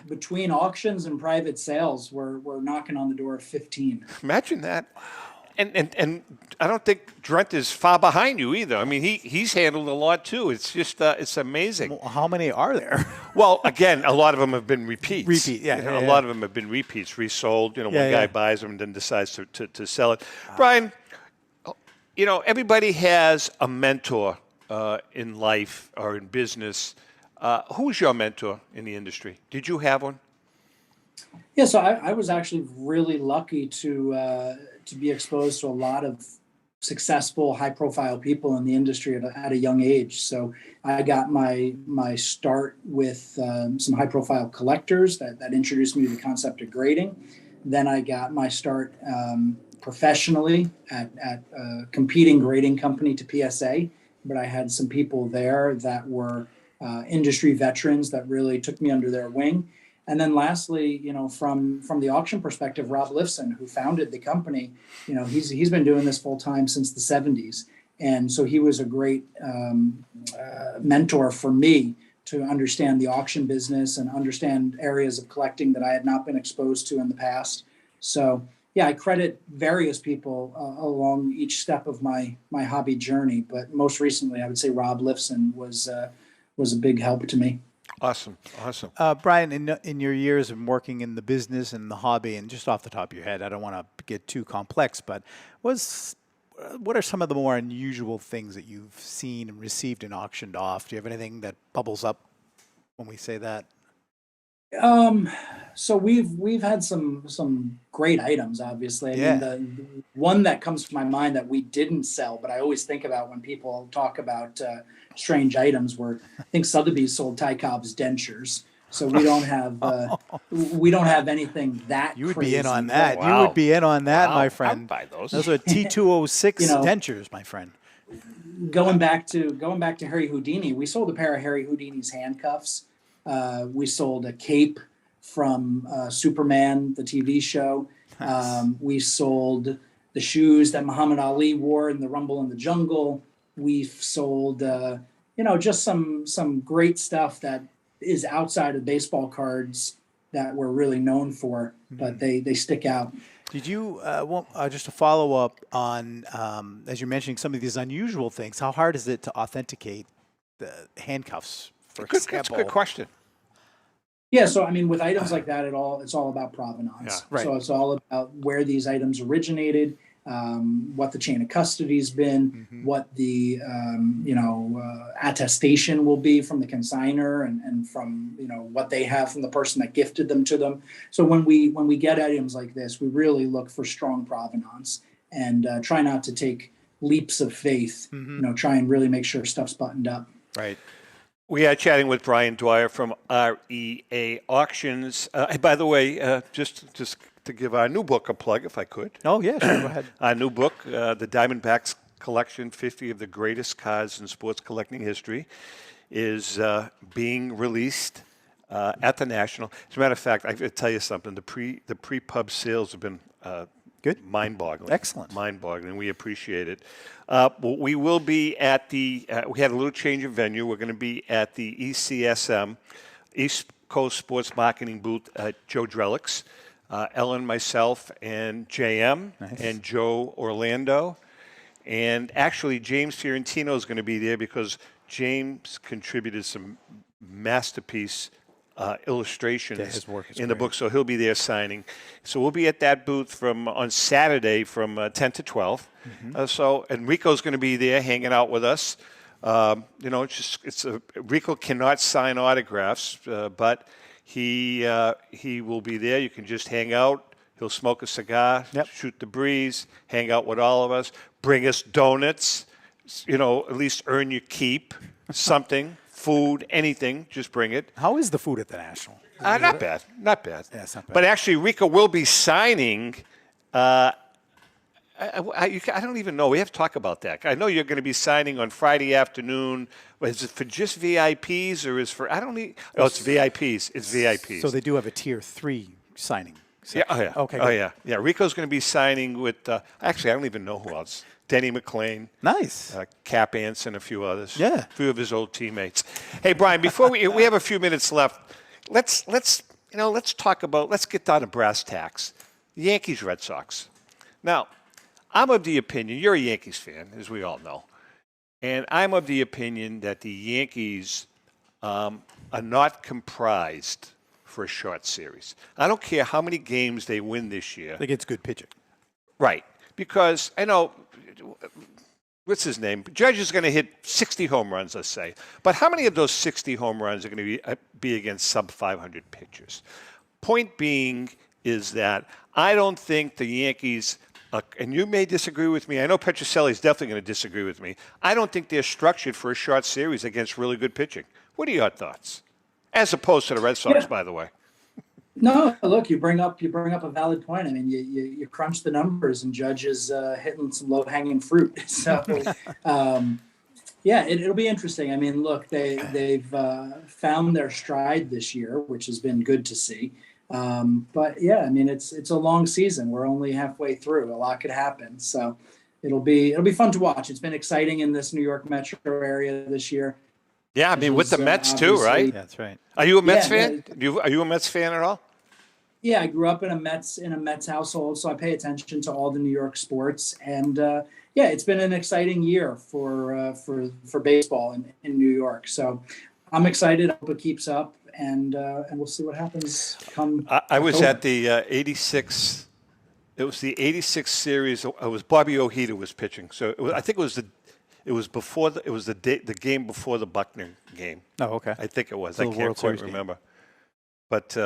Between auctions and private sales, we're knocking on the door of 15. Imagine that. And I don't think Drent is far behind you either. I mean, he's handled a lot too. It's just it's amazing. Well, how many are there? Well, again, a lot of them have been repeats. A lot of them have been repeats, resold. One guy buys them and then decides to sell it. Brian, everybody has a mentor in life or in business. Who's your mentor in the industry? Did you have one? Yeah, so I was actually really lucky to be exposed to a lot of successful, high-profile people in the industry at a young age. So I got my start with some high-profile collectors that introduced me to the concept of grading. Then I got my start professionally at a competing grading company to PSA, but I had some people there that were industry veterans that really took me under their wing. And then lastly, from the auction perspective, Rob Lifson, who founded the company, he's been doing this full time since the 70s. And so he was a great mentor for me to understand the auction business and understand areas of collecting that I had not been exposed to in the past. So yeah, I credit various people along each step of my hobby journey, but most recently, I would say Rob Lifson was a big help to me. Awesome. Brian, in your years of working in the business and the hobby, and just off the top of your head, I don't want to get too complex, but what are some of the more unusual things that you've seen and received and auctioned off? Do you have anything that bubbles up when we say that? So we've had some great items, obviously. I mean, the one that comes to my mind that we didn't sell, but I always think about when people talk about strange items, were I think Sotheby's sold Ty Cobb's dentures. So we don't have anything that you would crazy. Be in on that. Wow. You would be in on that, my friend. I'd buy those. Those are T206 dentures, my friend. Going back to Harry Houdini, we sold a pair of Harry Houdini's handcuffs. We sold a cape from Superman, the TV show. Nice. We sold the shoes that Muhammad Ali wore in the Rumble in the Jungle. We've sold, just some great stuff that is outside of baseball cards that we're really known for, but they stick out. Did you, just to follow up on, as you're mentioning some of these unusual things, how hard is it to authenticate the handcuffs, for example? That's a good question. Yeah, so I mean, with items like that, it's all about provenance. Yeah, right. So it's all about where these items originated, what the chain of custody's been, what the attestation will be from the consignor, and from what they have from the person that gifted them to them. So when we get items like this, we really look for strong provenance and try not to take leaps of faith. Try and really make sure stuff's buttoned up. Right. We are chatting with Brian Dwyer from REA Auctions. By the way, just to give our new book a plug, if I could. Oh, yeah, sure, go ahead. Our new book, The Diamondbacks Collection, 50 of the Greatest Cards in Sports Collecting History, is being released at the National. As a matter of fact, I got to tell you something. The pre-pub sales have been good, mind-boggling. Excellent. Mind-boggling. We appreciate it. We will be at the, we had a little change of venue. We're going to be at the ECSM, East Coast Sports Marketing booth at Joe Drellick's. Ellen, myself, and JM, and Joe Orlando. And actually, James Fiorentino is going to be there because James contributed some masterpiece illustrations his work is in the great. book, so he'll be there signing. So we'll be at that booth on Saturday from 10 to 12. So Enrico's going to be there hanging out with us. Rico cannot sign autographs, but he will be there. You can just hang out. He'll smoke a cigar, shoot the breeze, hang out with all of us, bring us donuts, at least earn your keep, something. Food, anything, just bring it. How is the food at the National? Not bad. Yeah, it's not bad. But actually, Rico will be signing. I don't even know. We have to talk about that. I know you're going to be signing on Friday afternoon. Is it for just VIPs or is for? I don't need. Oh, it's VIPs. It's VIPs. So they do have a tier 3 signing section. Yeah. Oh yeah. Okay. Oh yeah. Yeah. Rico's going to be signing with. Actually, I don't even know who else. Denny McClain. Nice. Cap Anson, a few others. Yeah. A few of his old teammates. Hey, Brian, before we have a few minutes left, let's let's get down to brass tacks. Yankees, Red Sox. Now, I'm of the opinion, you're a Yankees fan, as we all know, and I'm of the opinion that the Yankees are not comprised for a short series. I don't care how many games they win this year. They get good pitching. Right. Because I know, what's his name? Judge is going to hit 60 home runs, let's say. But how many of those 60 home runs are going to be against sub-500 pitchers? Point being is that I don't think the Yankees, and you may disagree with me. I know Petrocelli is definitely going to disagree with me. I don't think they're structured for a short series against really good pitching. What are your thoughts? As opposed to the Red Sox, by the way. No, look, you bring up a valid point. I mean, you crunch the numbers, and Judge is hitting some low hanging fruit. So, it'll be interesting. I mean, look, they've found their stride this year, which has been good to see. But yeah, I mean, it's a long season. We're only halfway through. A lot could happen. So it'll be fun to watch. It's been exciting in this New York metro area this year. Yeah, I mean, with the Mets too, right? Yeah, that's right. Are you a Mets fan? Are you a Mets fan at all? Yeah, I grew up in a Mets household, so I pay attention to all the New York sports. And it's been an exciting year for baseball in New York. So I'm excited. I hope it keeps up, and we'll see what happens. I was at the 86. It was the 86 series. It was Bobby Ojeda was pitching. So I think it was the game before the Buckner game. Oh, okay. I think it was. So I can't quite remember. But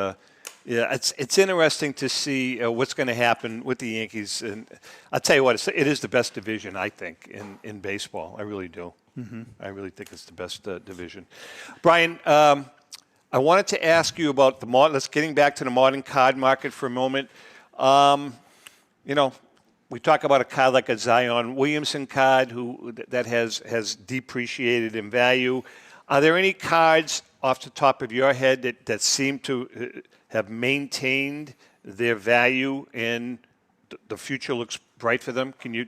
it's interesting to see what's going to happen with the Yankees. And I'll tell you what, it is the best division, I think, in baseball. I really do. Mm-hmm. I really think it's the best division. Brian, I wanted to ask you about getting back to the modern card market for a moment. We talk about a card like a Zion Williamson card that has depreciated in value. Are there any cards off the top of your head that seem to have maintained their value and the future looks bright for them? Can you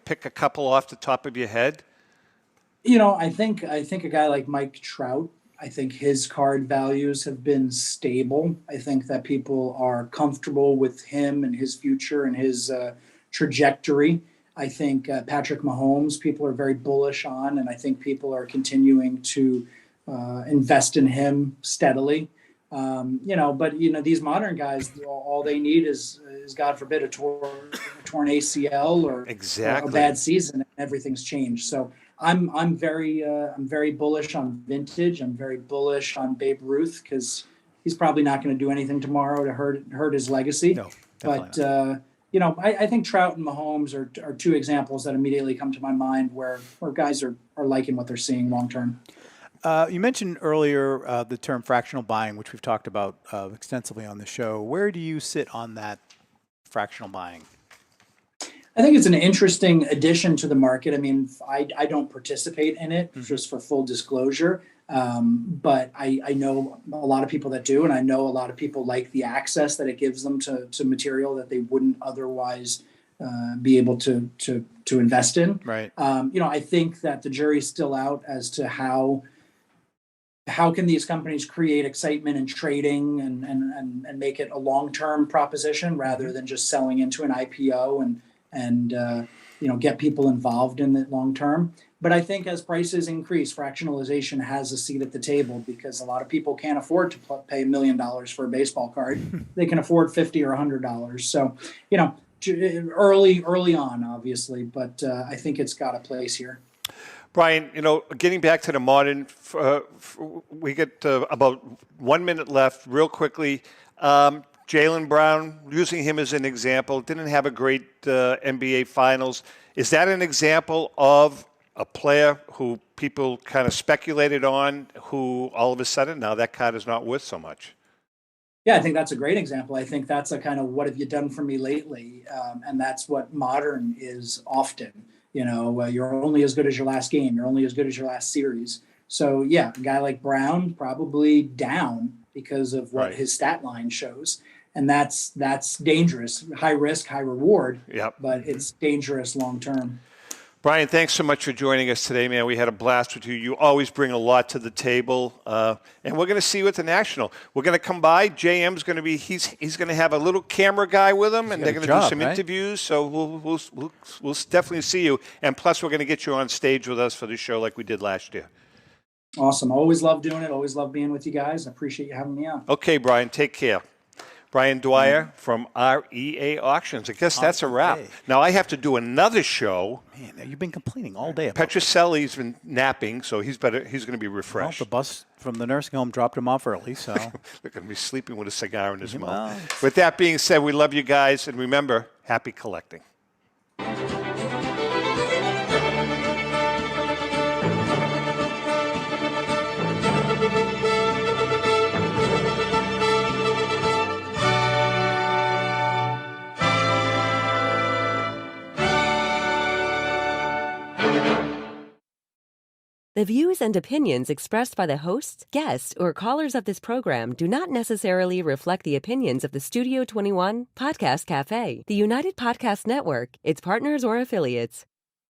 pick a couple off the top of your head? I think a guy like Mike Trout, I think his card values have been stable. I think that people are comfortable with him and his future and his trajectory. I think Patrick Mahomes, people are very bullish on, and I think people are continuing to invest in him steadily. But these modern guys, all they need is God forbid, a torn ACL or a bad season, and everything's changed. So I'm very bullish on vintage. I'm very bullish on Babe Ruth because he's probably not going to do anything tomorrow to hurt his legacy. No, but I think Trout and Mahomes are two examples that immediately come to my mind where guys are liking what they're seeing long term. You mentioned earlier the term fractional buying, which we've talked about extensively on the show. Where do you sit on that fractional buying? I think it's an interesting addition to the market. I mean, I don't participate in it, just for full disclosure. But I know a lot of people that do, and I know a lot of people like the access that it gives them to material that they wouldn't otherwise be able to invest in. Right. I think that the jury's still out as to how can these companies create excitement in trading and make it a long-term proposition rather than just selling into an IPO and get people involved in it long term. But I think as prices increase, fractionalization has a seat at the table because a lot of people can't afford to pay $1 million for a baseball card. They can afford $50 or $100. So, early on, obviously, but I think it's got a place here. Brian, getting back to the modern, we get about 1 minute left. Real quickly, Jaylen Brown, using him as an example, didn't have a great NBA Finals. Is that an example of a player who people kind of speculated on, who all of a sudden now that card is not worth so much? Yeah, I think that's a great example. I think that's a kind of what have you done for me lately? And that's what modern is often. You're only as good as your last game. You're only as good as your last series. So, yeah, a guy like Brown probably down because of what his stat line shows. And that's dangerous. High risk, high reward. Yep. But it's dangerous long term. Brian, thanks so much for joining us today, man. We had a blast with you. You always bring a lot to the table, and we're going to see you at the National. We're going to come by. JM's going to be he's going to have a little camera guy with him, and they're going to do some interviews. So we'll definitely see you. And plus, we're going to get you on stage with us for the show like we did last year. Awesome. Always love doing it. Always love being with you guys. I appreciate you having me on. Okay, Brian, take care. Brian Dwyer from REA Auctions. I guess that's a wrap. Now I have to do another show. Man, you've been complaining all day. Petrocelli's been napping, so he's going to be refreshed. Well, the bus from the nursing home dropped him off early, so they're going to be sleeping with a cigar in his mouth. With that being said, we love you guys, and remember, happy collecting. The views and opinions expressed by the hosts, guests, or callers of this program do not necessarily reflect the opinions of the Studio 21 Podcast Cafe, the United Podcast Network, its partners, or affiliates.